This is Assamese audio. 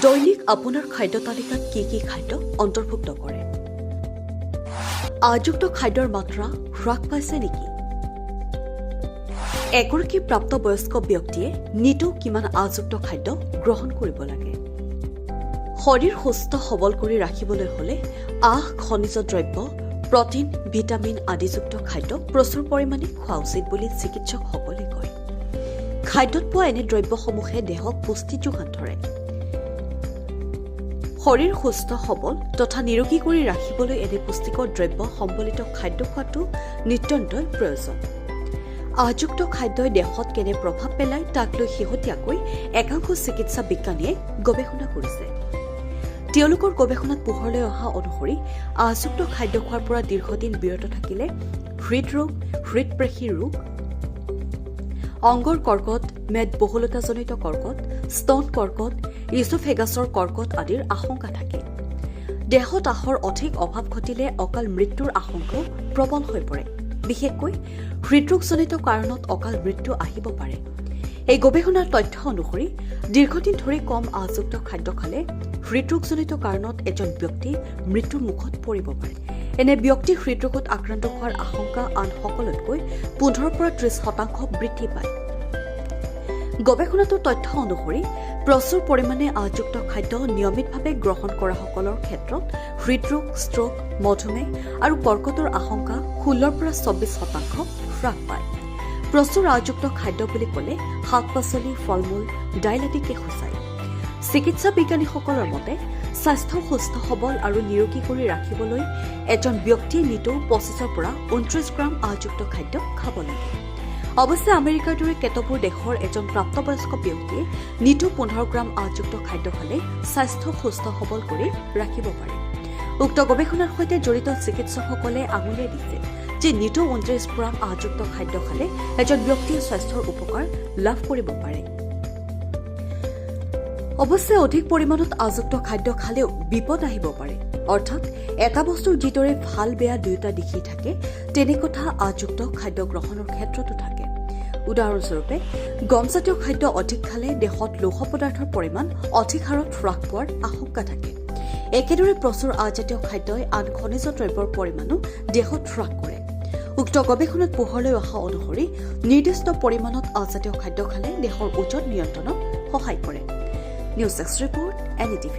দৈনিক আপোনাৰ খাদ্য তালিকাত কি খাদ্য অন্তৰ্ভুক্ত কৰে? আযুক্ত খাদ্যৰ মাত্ৰা হ্ৰাস পাইছে নেকি? এগৰাকী প্ৰাপ্তবয়স্ক ব্যক্তিয়ে নিতৌ কিমান আযুক্ত খাদ্য গ্ৰহণ কৰিব লাগে? শৰীৰ সুস্থ সবল কৰি ৰাখিবলৈ হলে আঁহ, খনিজ দ্ৰব্য, প্ৰটিন, ভিটামিন আদিযুক্ত খাদ্য প্ৰচুৰ পৰিমাণে খোৱা উচিত বুলি চিকিৎসকসকলে কয়। খাদ্যত পোৱা এনে দ্ৰব্যসমূহে দেহক পুষ্টি যোগান ধৰে। শৰীৰ সুস্থ সবল তথা নিৰোগী কৰি ৰাখিবলৈ এনে পুষ্টিকৰ দ্ৰব্য সম্বলিত খাদ্য খোৱাটো নিতান্তই প্ৰয়োজন। আযুক্ত খাদ্যই দেহত কেনে প্ৰভাৱ পেলায় তাক লৈ শেহতীয়াকৈ একাংশ চিকিৎসা বিজ্ঞানীয়ে গৱেষণা কৰিছে। তেওঁলোকৰ গৱেষণাত পোহৰলৈ অহা অনুসৰি আযুক্ত খাদ্য খোৱাৰ পৰা দীৰ্ঘদিন বিৰত থাকিলে হৃদৰোগ, হৃদপেশী ৰোগ, অংগৰ কৰ্কট, মেদবহুলতাজনিত কৰ্কট, স্তন কৰ্কট, ইছ'ফেগাছৰ কৰ্কট আদিৰ আশংকা থাকে। দেহত আহৰ অধিক অভাৱ ঘটিলে অকাল মৃত্যুৰ আশংকাও প্ৰবল হৈ পৰে। বিশেষকৈ হৃদৰোগজনিত কাৰণত অকাল মৃত্যু আহিব পাৰে। এই গৱেষণাৰ তথ্য অনুসৰি দীৰ্ঘদিন ধৰি কম আযুক্ত খাদ্য খালে হৃদৰোগজনিত কাৰণত এজন ব্যক্তি মৃত্যুৰ মুখত পৰিব পাৰে। এনে ব্যক্তি হৃদৰোগত আক্ৰান্ত হোৱাৰ আশংকা আন সকলোতকৈ 15 পৰা 30% বৃদ্ধি পায়। গৱেষণাটোৰ তথ্য অনুসৰি প্ৰচুৰ পৰিমাণে আযুক্ত খাদ্য নিয়মিতভাৱে গ্ৰহণ কৰাসকলৰ ক্ষেত্ৰত হৃদৰোগ, ষ্ট্ৰোক, মধুমেহ আৰু কৰ্কটৰ আশংকা 16 পৰা 24% হ্ৰাস পায়। প্ৰচুৰ আযুক্ত খাদ্য বুলি ক'লে শাক-পাচলি, ফল-মূল, দাইল আদিকে সূচায়। চিকিৎসা বিজ্ঞানীসকলৰ মতে স্বাস্থ্য সুস্থ সবল আৰু নিৰোগী কৰি ৰাখিবলৈ এজন ব্যক্তিয়ে নিতৌ 25 পৰা 29 গ্ৰাম আযুক্ত খাদ্য খাব লাগে। অৱশ্যে আমেৰিকাৰ দৰে কেতবোৰ দেশৰ এজন প্ৰাপ্তবয়স্ক ব্যক্তিয়ে নিতৌ 15 গ্ৰাম আযুক্ত খাদ্য খালে স্বাস্থ্য সুস্থ সবল কৰি ৰাখিব পাৰে। উক্ত গৱেষণাৰ সৈতে জড়িত চিকিৎসকসকলে আঙুলিয়াই দিছে যে নিতৌ 29 গ্ৰাম আযুক্ত খাদ্য খালে এজন ব্যক্তিয়ে স্বাস্থ্যৰ উপকাৰ লাভ কৰিব পাৰে। অৱশ্যে অধিক পৰিমাণত আযুক্ত খাদ্য খালেও বিপদ আহিব পাৰে। অৰ্থাৎ এটা বস্তুৰ যিদৰে ভাল বেয়া দুয়োটা দিশেই থাকে, তেনে কথা আযুক্ত খাদ্য গ্ৰহণৰ ক্ষেত্ৰতো থাকে। উদাহৰণস্বৰূপে গমজাতীয় খাদ্য অধিক খালে দেহত লৌহ পদাৰ্থৰ পৰিমাণ অধিক হাৰত হ্ৰাস পোৱাৰ আশংকা থাকে। একেদৰে প্ৰচুৰ আজাতীয় খাদ্যই আন খনিজ দ্ৰব্যৰ পৰিমাণো দেহত হ্ৰাস কৰে। উক্ত গৱেষণাত পোহৰলৈ অহা অনুসৰি নিৰ্দিষ্ট পৰিমাণত আজাতীয় খাদ্য খালে দেহৰ ওজন নিয়ন্ত্ৰণত সহায় কৰে। News desk report, NDTV।